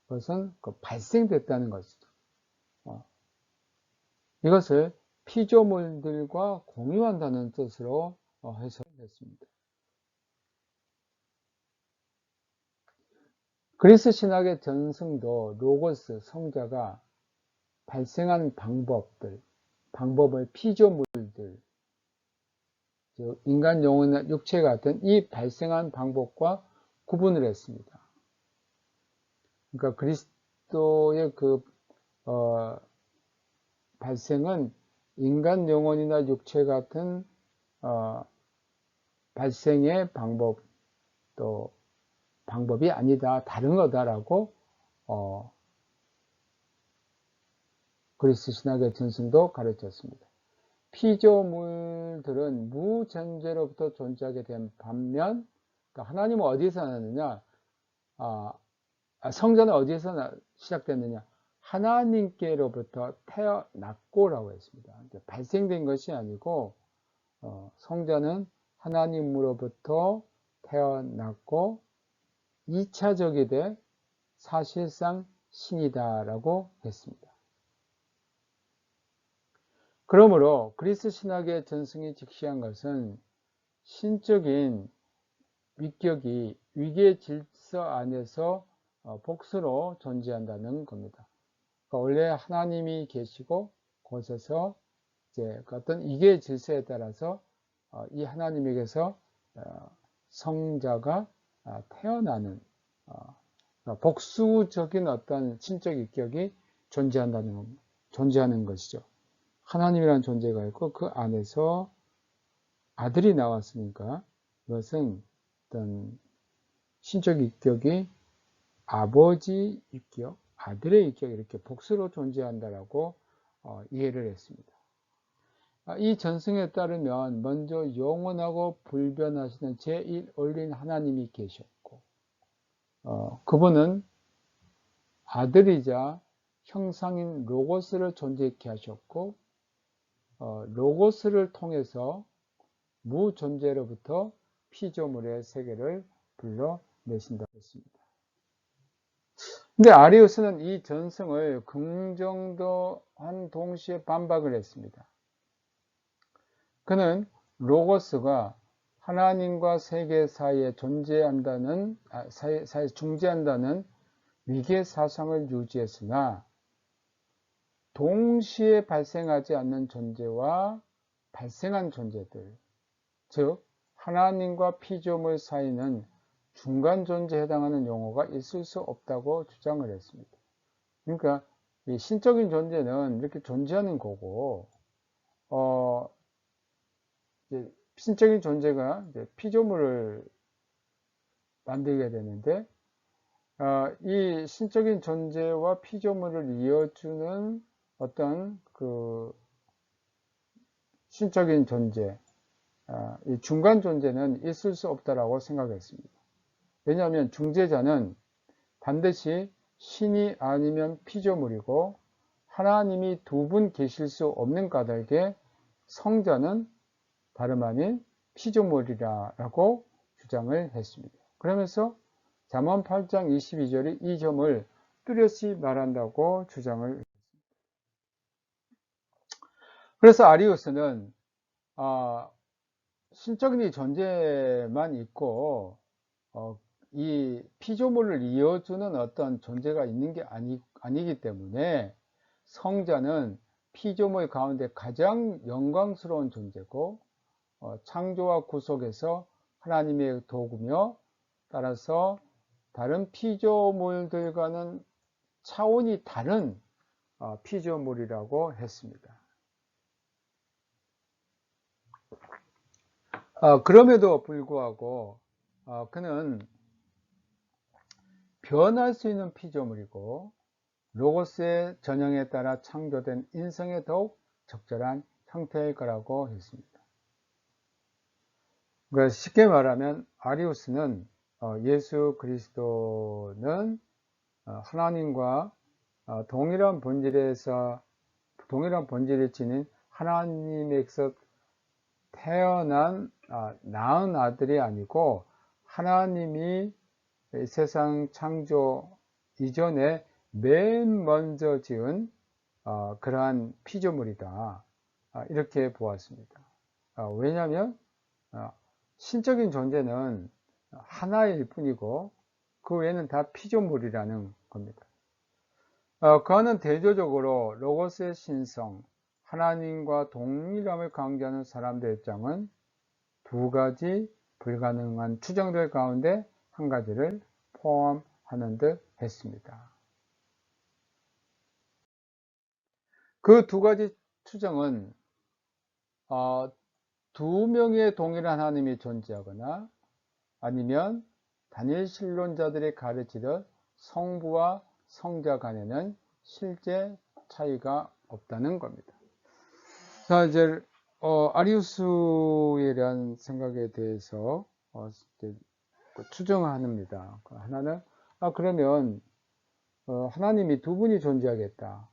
그것은 발생됐다는 것이죠. 이것을 피조물들과 공유한다는 뜻으로 해석했습니다. 그리스 신학의 전승도 로고스, 성자가 발생한 방법을 피조물들, 즉 인간 영혼이나 육체 같은 이 발생한 방법과 구분을 했습니다. 그러니까 그리스도의 그 발생은 인간 영혼이나 육체 같은 발생의 방법이 아니다, 다른 거다라고 그리스 신학의 전승도 가르쳤습니다. 피조물들은 무전제로부터 존재하게 된 반면, 그러니까 하나님은 어디서 나느냐? 성자는 어디서 시작됐느냐? 하나님께로부터 태어났고라고 했습니다. 발생된 것이 아니고 성자는 하나님으로부터 태어났고 2차적이 돼 사실상 신이다라고 했습니다. 그러므로 그리스 신학의 전승이 직시한 것은 신적인 위격이 위계 질서 안에서 복수로 존재한다는 겁니다. 그러니까 원래 하나님이 계시고 그곳에서 이제 어떤 이계 질서에 따라서 이 하나님에게서 성자가 태어나는 복수적인 어떤 신적 위격이 존재하는 것이죠. 하나님이라는 존재가 있고 그 안에서 아들이 나왔으니까 이것은 어떤 신적 인격이 아버지 인격, 아들의 인격 이렇게 복수로 존재한다라고 이해를 했습니다. 이 전승에 따르면 먼저 영원하고 불변하시는 제1원리인 하나님이 계셨고 그분은 아들이자 형상인 로고스를 존재케 하셨고 로고스를 통해서 무존재로부터 피조물의 세계를 불러내신다고 했습니다. 근데 아리우스는 이 전승을 긍정도한 동시에 반박을 했습니다. 그는 로고스가 하나님과 세계 사이에 존재한다는, 사이에 중재한다는 위계 사상을 유지했으나 동시에 발생하지 않는 존재와 발생한 존재들, 즉 하나님과 피조물 사이는 중간 존재에 해당하는 용어가 있을 수 없다고 주장을 했습니다. 그러니까 이 신적인 존재는 이렇게 존재하는 거고 이제 신적인 존재가 이제 피조물을 만들게 되는데 이 신적인 존재와 피조물을 이어주는 어떤 그 신적인 존재, 이 중간 존재는 있을 수 없다라고 생각했습니다. 왜냐하면 중재자는 반드시 신이 아니면 피조물이고 하나님이 두 분 계실 수 없는 까닭에 성자는 다름 아닌 피조물이라고 주장을 했습니다. 그러면서 잠언 8장 22절이 이 점을 뚜렷이 말한다고 주장을 했습니다. 그래서 아리우스는 신적인 존재만 있고 이 피조물을 이어주는 어떤 존재가 있는 게 아니기 때문에 성자는 피조물 가운데 가장 영광스러운 존재고 창조와 구속에서 하나님의 도구며 따라서 다른 피조물들과는 차원이 다른 피조물이라고 했습니다. 그럼에도 불구하고 그는 변할 수 있는 피조물이고 로고스의 전형에 따라 창조된 인성에 더욱 적절한 형태일 거라고 했습니다. 그러니까 쉽게 말하면 아리우스는 예수 그리스도는 하나님과 동일한 본질을 지닌 하나님에게서 태어난 낳은 아들이 아니고 하나님이 세상 창조 이전에 맨 먼저 지은 그러한 피조물이다, 이렇게 보았습니다. 왜냐하면 신적인 존재는 하나일 뿐이고 그 외에는 다 피조물이라는 겁니다. 그와는 대조적으로 로고스의 신성, 하나님과 동일함을 강조하는 사람들의 입장은 두 가지 불가능한 추정들 가운데 한 가지를 포함하는 듯 했습니다. 그 두 가지 추정은 두 명의 동일한 하나님이 존재하거나 아니면 단일 신론자들이 가르치듯 성부와 성자 간에는 실제 차이가 없다는 겁니다. 자, 이제 아리우스에 대한 생각에 대해서 추정합니다. 하나는 그러면 하나님이 두 분이 존재하겠다.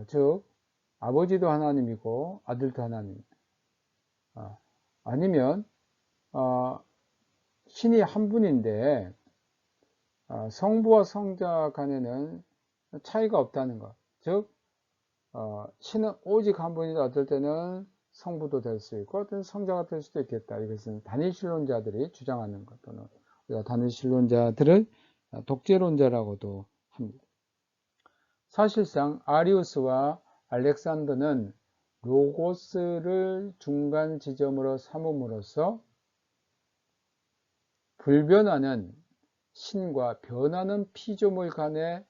즉 아버지도 하나님이고 아들도 하나님. 아니면 신이 한 분인데 성부와 성자 간에는 차이가 없다는 것. 즉 신은 오직 한 분이다. 어떨 때는 성부도 될 수 있고 어떤 성자가 될 수도 있겠다. 이것은 단일신론자들이 주장하는 것, 또는 우리가 단일신론자들을 독재론자라고도 합니다. 사실상 아리우스와 알렉산더는 로고스를 중간 지점으로 삼음으로써 불변하는 신과 변하는 피조물 간의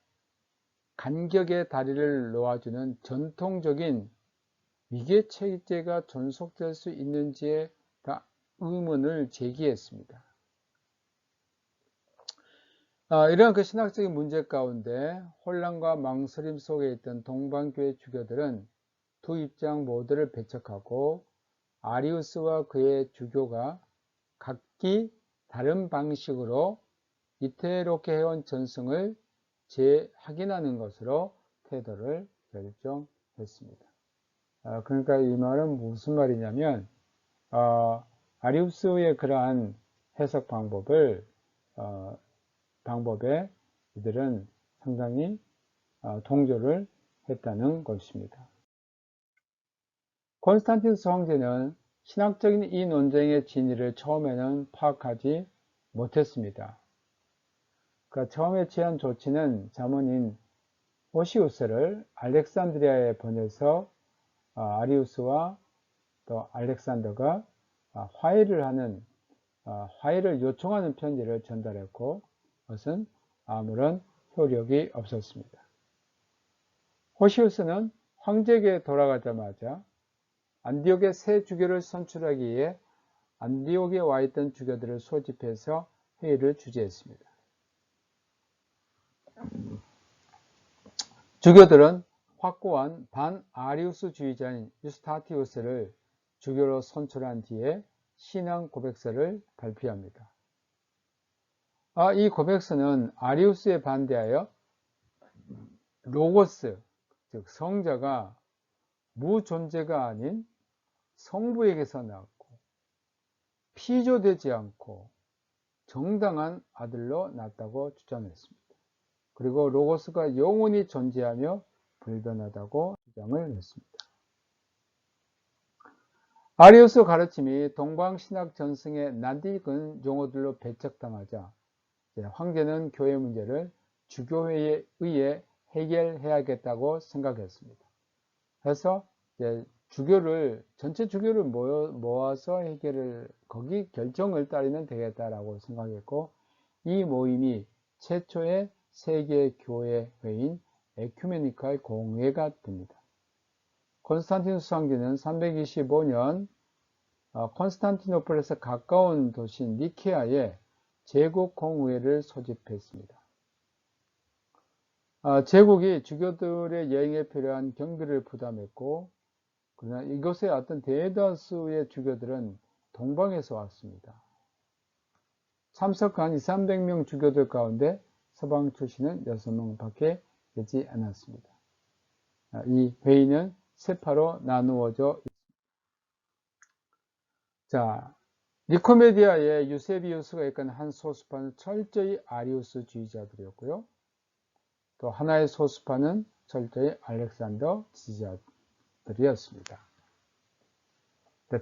간격의 다리를 놓아주는 전통적인 위계 체제가 존속될 수 있는지에 다 의문을 제기했습니다. 이러한 그 신학적인 문제 가운데 혼란과 망설임 속에 있던 동방교회 주교들은 두 입장 모두를 배척하고 아리우스와 그의 주교가 각기 다른 방식으로 이태롭게 해온 전승을 재확인하는 것으로 태도를 결정했습니다. 그러니까 이 말은 무슨 말이냐면 아리우스의 그러한 해석 방법에 이들은 상당히 동조를 했다는 것입니다. 콘스탄티누스 황제는 신학적인 이 논쟁의 진위를 처음에는 파악하지 못했습니다. 그러니까 처음에 취한 조치는 자문인 호시우스를 알렉산드리아에 보내서 아리우스와 또 알렉산더가 화해를 요청하는 편지를 전달했고, 그것은 아무런 효력이 없었습니다. 호시우스는 황제에게 돌아가자마자 안디옥의 새 주교를 선출하기 위해 안디옥에 와 있던 주교들을 소집해서 회의를 주재했습니다. 주교들은 확고한 반아리우스주의자인 유스타티우스를 주교로 선출한 뒤에 신앙 고백서를 발표합니다. 이 고백서는 아리우스에 반대하여 로고스, 즉 성자가 무존재가 아닌 성부에게서 낳았고 피조되지 않고 정당한 아들로 낳았다고 주장했습니다. 그리고 로고스가 영원히 존재하며 불변하다고 주장을 했습니다. 아리우스 가르침이 동방신학 전승의 낯익은 용어들로 배척당하자 황제는 교회 문제를 주교회에 의해 해결해야겠다고 생각했습니다. 그래서 전체 주교를 모아서 거기 결정을 따르면 되겠다라고 생각했고, 이 모임이 최초의 세계 교회 회의인 에큐메니칼 공회가 됩니다. 콘스탄티누스 황제는 325년 콘스탄티노플에서 가까운 도시 니케아에 제국 공회를 소집했습니다. 제국이 주교들의 여행에 필요한 경비를 부담했고, 그러나 이곳에 어떤 대다수의 주교들은 동방에서 왔습니다. 참석한 200~300명 주교들 가운데 서방 출신은 6명밖에 되지 않았습니다. 이 회의는 세 파로 나누어져 있습니다. 니코메디아의 유세비우스가 이끈 한 소수파는 철저히 아리우스주의자들이었고요. 또 하나의 소수파는 철저히 알렉산더 지지자들이었습니다.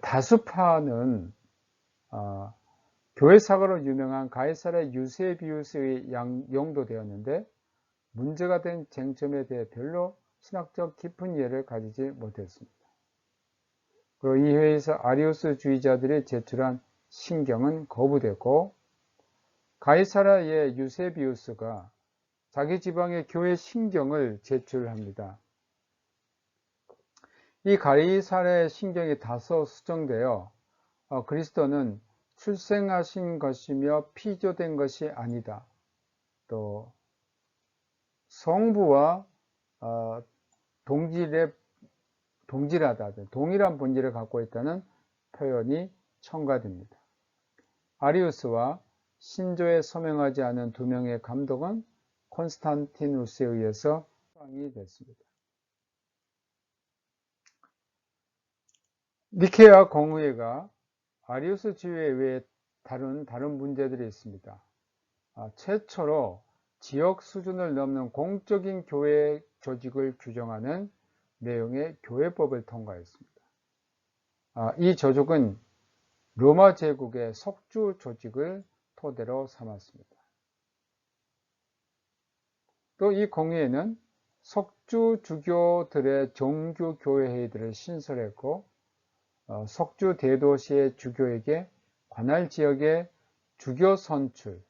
다수파는 교회 사고로 유명한 가이사라 유세비우스의 용도되었는데, 문제가 된 쟁점에 대해 별로 신학적 깊은 이해를 가지지 못했습니다. 그리고 이 회의에서 아리우스주의자들이 제출한 신경은 거부되고, 가이사라의 유세비우스가 자기 지방의 교회 신경을 제출합니다. 이 가이사라의 신경이 다소 수정되어 그리스도는 출생하신 것이며 피조된 것이 아니다. 또 성부와 동일한 본질을 갖고 있다는 표현이 첨가됩니다. 아리우스와 신조에 서명하지 않은 두 명의 감독은 콘스탄티누스에 의해서 추방이 됐습니다. 니케아 공의회가 아리우스주의 외에 다른 문제들이 있습니다. 최초로 지역 수준을 넘는 공적인 교회 조직을 규정하는 내용의 교회법을 통과했습니다. 이 조직은 로마 제국의 속주 조직을 토대로 삼았습니다. 또 이 공의회는 속주 주교들의 정규 교회 회의들을 신설했고, 속주 대도시의 주교에게 관할 지역의 주교 선출,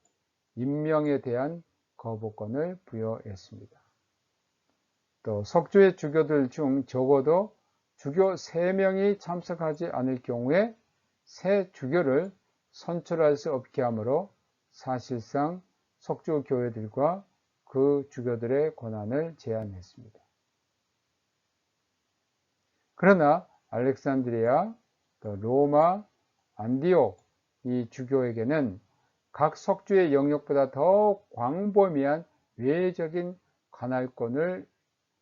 임명에 대한 거부권을 부여했습니다. 또 속주의 주교들 중 적어도 주교 3명이 참석하지 않을 경우에 새 주교를 선출할 수 없게 하므로 사실상 속주 교회들과 그 주교들의 권한을 제한했습니다. 그러나 알렉산드리아, 로마, 안디옥 이 주교에게는 각 속주의 영역보다 더 광범위한 외적인 관할권을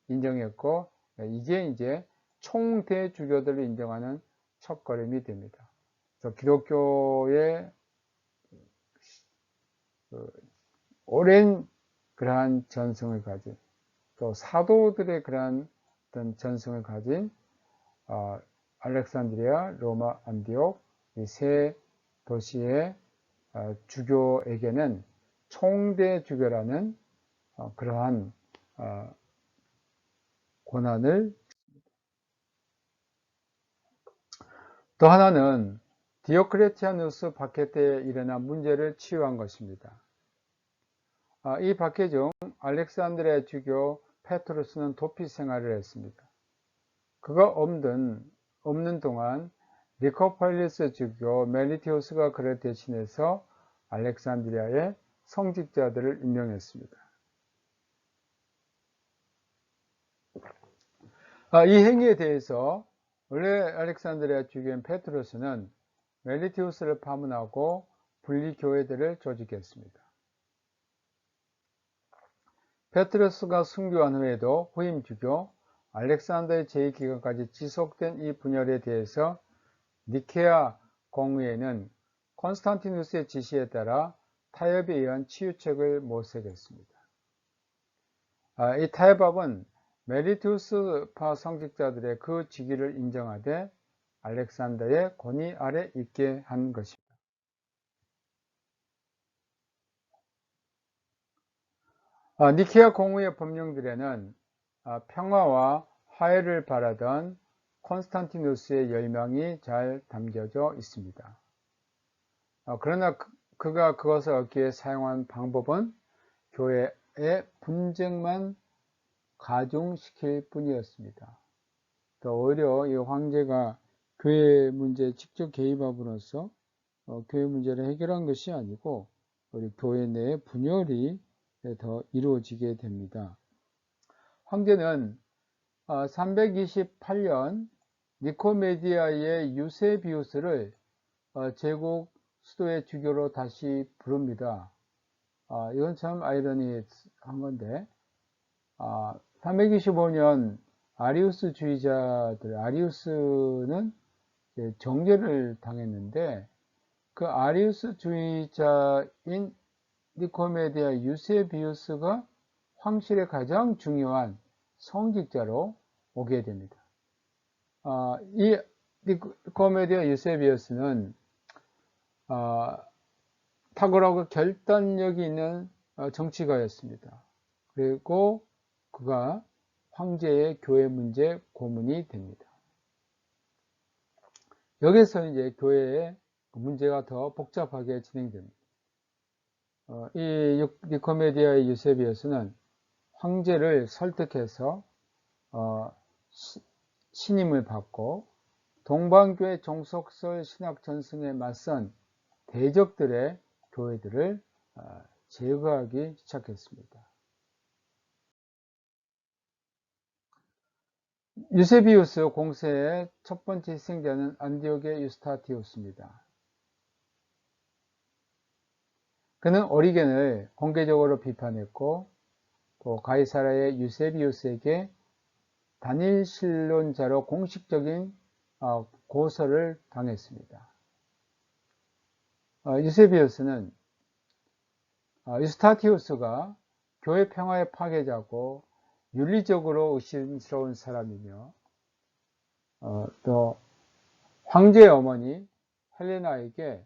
인정했고, 이제 총대주교들을 인정하는 첫걸음이 됩니다. 그래서 기독교의 오랜 그러한 전승을 가진, 또 사도들의 그러한 어떤 전승을 가진 알렉산드리아, 로마, 안디옥 이 세 도시의 주교에게는 총대주교라는 그러한 권한을, 또 하나는 디오크레티아누스 박해 때 일어난 문제를 치유한 것입니다. 이 박해 중 알렉산드리아 주교 페트루스는 도피 생활을 했습니다. 그가 없는 동안 니코폴리스 주교 멜리티우스가 그를 대신해서 알렉산드리아의 성직자들을 임명했습니다. 이 행위에 대해서 원래 알렉산드리아 주교인 페트루스는 멜리티우스를 파문하고 분리교회들을 조직했습니다. 페트루스가 순교한 후에도 후임 주교 알렉산더의 제2기간까지 지속된 이 분열에 대해서 니케아 공의회는 콘스탄티누스의 지시에 따라 타협에 의한 치유책을 모색했습니다. 이 타협법은 멜리투스파 성직자들의 그 직위를 인정하되 알렉산더의 권위 아래 있게 한 것입니다. 니케아 공의회 법령들에는 평화와 화해를 바라던 콘스탄티누스의 열망이 잘 담겨져 있습니다. 그러나 그가 그것을 얻기 위해 사용한 방법은 교회의 분쟁만 가중시킬 뿐이었습니다. 또 오히려 이 황제가 교회 문제에 직접 개입함으로써 교회 문제를 해결한 것이 아니고 우리 교회 내의 분열이 더 이루어지게 됩니다. 황제는 328년 니코메디아의 유세비우스를 제국 수도의 주교로 다시 부릅니다. 이건 참 아이러니한 건데 325년 아리우스는 정죄를 당했는데 그 아리우스주의자인 니코메디아 유세비우스가 황실의 가장 중요한 성직자로 오게 됩니다. 이 니코메디아 유세비우스는 탁월하고 결단력이 있는 정치가였습니다. 그리고 그가 황제의 교회 문제 고문이 됩니다. 여기서 이제 교회의 문제가 더 복잡하게 진행됩니다. 이 니코메디아의 유세비우스는 황제를 설득해서 신임을 받고 동방교회 종속설 신학 전승에 맞선 대적들의 교회들을 제거하기 시작했습니다. 유세비우스 공세의 첫 번째 희생자는 안디옥의 유스타티우스입니다. 그는 오리겐을 공개적으로 비판했고 또 가이사라의 유세비우스에게 단일신론자로 공식적인 고소를 당했습니다. 유세비우스는 유스타티우스가 교회 평화의 파괴자고 윤리적으로 의심스러운 사람이며 또 황제의 어머니 헬레나에게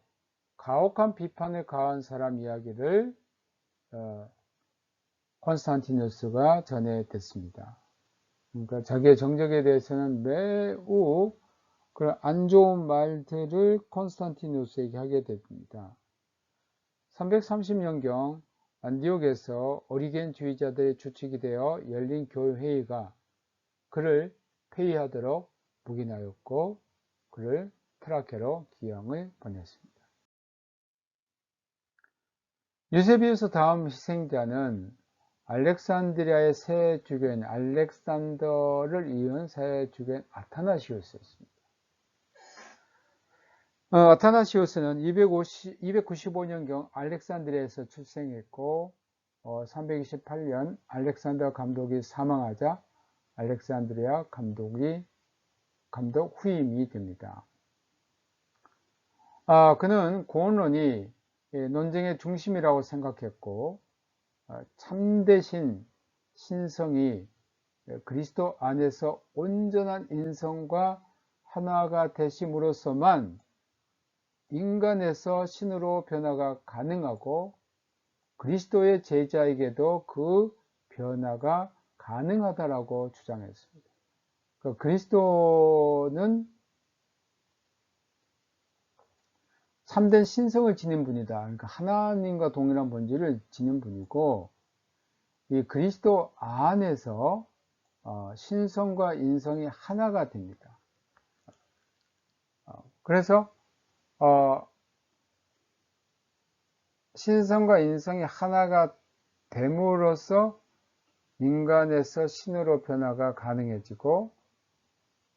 가혹한 비판을 가한 사람 이야기를 콘스탄티누스가 전해댔습니다. 그러니까 자기의 정적에 대해서는 매우 그런 안 좋은 말들을 콘스탄티누스에게 하게 됩니다. 330년경 안디옥에서 오리겐주의자들의 주축이 되어 열린 교회회의가 그를 폐위하도록 묵인하였고 그를 트라케로 귀양을 보냈습니다. 유세비우스 다음 희생자는 알렉산드리아의 새 주교인 알렉산더를 이은 새 주교인 아타나시우스였습니다. 아타나시우스는 295년경 알렉산드리아에서 출생했고 328년 알렉산더 감독이 사망하자 알렉산드리아 감독 후임이 됩니다. 그는 고언론이 논쟁의 중심이라고 생각했고 참되신 신성이 그리스도 안에서 온전한 인성과 하나가 되심으로써만 인간에서 신으로 변화가 가능하고 그리스도의 제자에게도 그 변화가 가능하다라고 주장했습니다. 그리스도는 참된 신성을 지닌 분이다. 그러니까 하나님과 동일한 본질을 지닌 분이고 이 그리스도 안에서 신성과 인성이 하나가 됩니다. 그래서 신성과 인성이 하나가 됨으로써 인간에서 신으로 변화가 가능해지고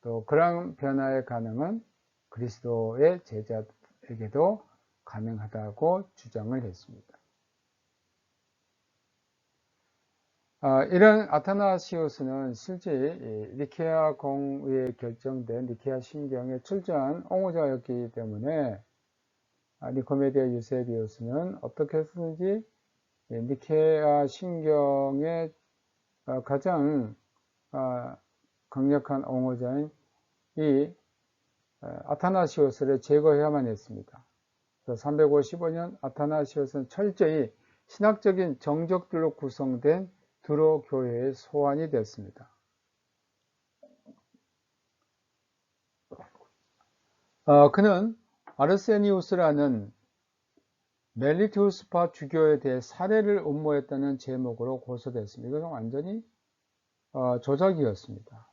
또 그런 변화의 가능은 그리스도의 제자에게도 가능하다고 주장을 했습니다. 이런 아타나시우스는 실제 니케아 공의에 결정된 니케아 신경에 출전한 옹호자였기 때문에 니코메디아 유세비우스는 어떻게 해서든지 니케아 신경의 가장 강력한 옹호자인 이 아타나시우스를 제거해야만 했습니다. 그래서 355년 아타나시우스는 철저히 신학적인 정적들로 구성된 드로 교회의 소환이 됐습니다. 그는 아르세니우스라는 멜리투스파 주교에 대해 살해를 음모했다는 제목으로 고소됐습니다. 이것은 완전히 조작이었습니다.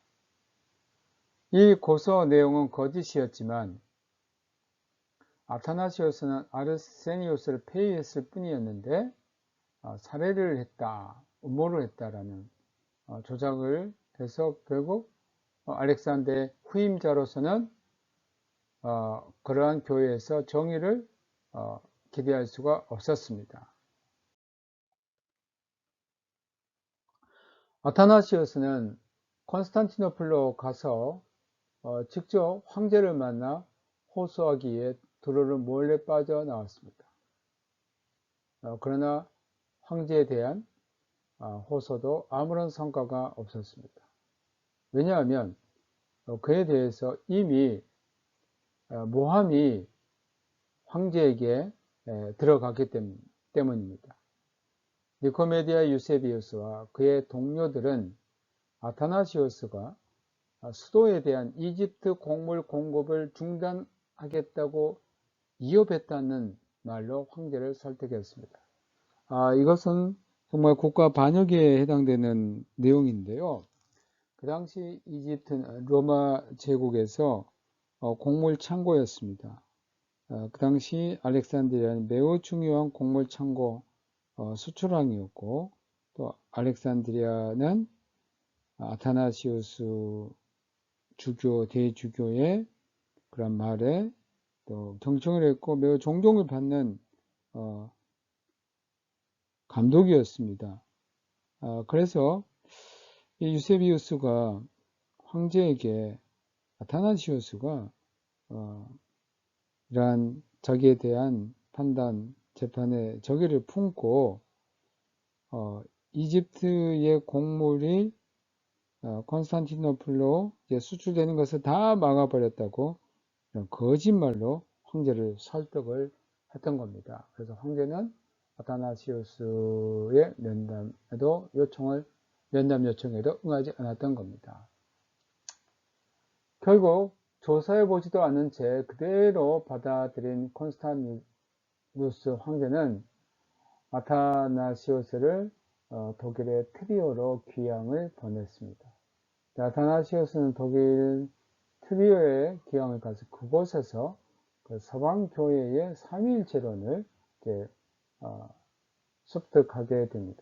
이 고소 내용은 거짓이었지만 아타나시우스는 아르세니우스를 폐위했을 뿐이었는데 살해를 했다, 음모를 했다라는 조작을 해서 결국 알렉산더의 후임자로서는 그러한 교회에서 정의를 기대할 수가 없었습니다. 아타나시우스는 콘스탄티노플로 가서 직접 황제를 만나 호소하기에 두로를 몰래 빠져나왔습니다. 그러나 황제에 대한 호소도 아무런 성과가 없었습니다. 왜냐하면 그에 대해서 이미 모함이 황제에게 들어갔기 때문입니다. 니코메디아 유세비우스와 그의 동료들은 아타나시우스가 수도에 대한 이집트 곡물 공급을 중단하겠다고 이협했다는 말로 황제를 설득했습니다. 이것은 정말 국가 반역에 해당되는 내용인데요. 그 당시 이집트는 로마 제국에서 곡물 창고였습니다. 그 당시 알렉산드리아는 매우 중요한 곡물 창고 수출항이었고 또 알렉산드리아는 아타나시우스 주교, 대주교의 그런 말에 또 경청을 했고 매우 존경을 받는 감독이었습니다. 그래서 이 유세비우스가 황제에게 아타나시우스가 이러한 자기에 대한 판단, 재판에 적의를 품고 이집트의 곡물이 콘스탄티노플로 수출되는 것을 다 막아버렸다고 거짓말로 황제를 설득을 했던 겁니다. 그래서 황제는 아타나시우스의 면담 요청에도 응하지 않았던 겁니다. 결국 조사해보지도 않은 채 그대로 받아들인 콘스탄티누스 황제는 아타나시우스를 독일의 트리오로 귀양을 보냈습니다. 아타나시우스는 독일 트리오의 기왕을 가서 그곳에서 그 서방교회의 삼위일체론을 이제 습득하게 됩니다.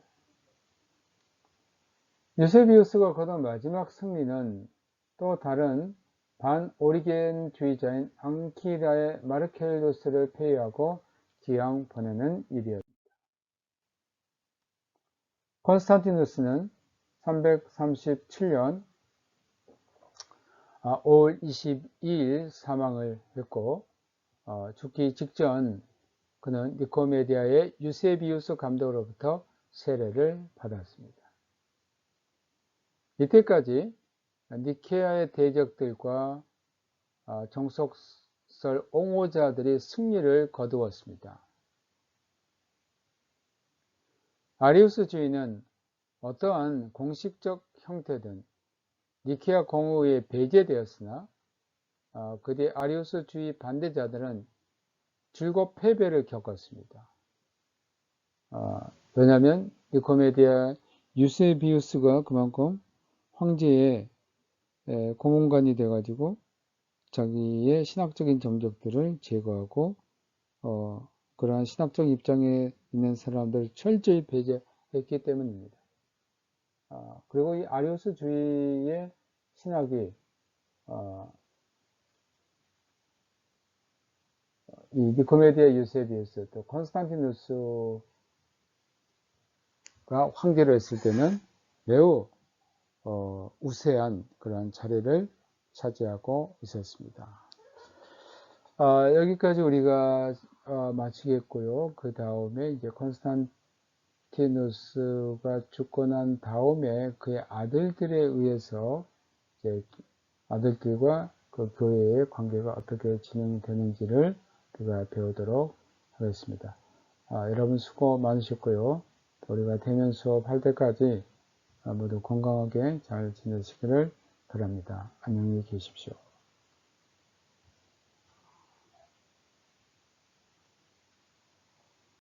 유세비우스가 거둔 마지막 승리는 또 다른 반오리겐주의자인 앙키라의 마르켈루스를 폐위하고 기왕 보내는 일이었습니다. 콘스탄티누스는 337년 5월 22일 사망을 했고 죽기 직전 그는 니코메디아의 유세비우스 감독으로부터 세례를 받았습니다. 이때까지 니케아의 대적들과 정속설 옹호자들이 승리를 거두었습니다. 아리우스주의는 어떠한 공식적 형태든 니케아 공의회에 배제되었으나 그 뒤 아리우스주의 반대자들은 줄곧 패배를 겪었습니다. 왜냐하면 니코메디아 유세비우스가 그만큼 황제의 고문관이 돼가지고 자기의 신학적인 정적들을 제거하고 그러한 신학적 입장에 있는 사람들을 철저히 배제했기 때문입니다. 그리고 이 아리우스주의의 신학이 이 니코메디아 유세비우스 또 콘스탄티누스가 황제로 했을 때는 매우 우세한 그런 자리를 차지하고 있었습니다. 여기까지 우리가 마치겠고요. 그 다음에 이제 콘스탄티누스가 죽고 난 다음에 그의 아들들에 의해서 이제 아들들과 그 교회의 관계가 어떻게 진행되는지를 우리가 배우도록 하겠습니다. 여러분 수고 많으셨고요. 우리가 대면 수업할 때까지 모두 건강하게 잘 지내시기를 바랍니다. 안녕히 계십시오.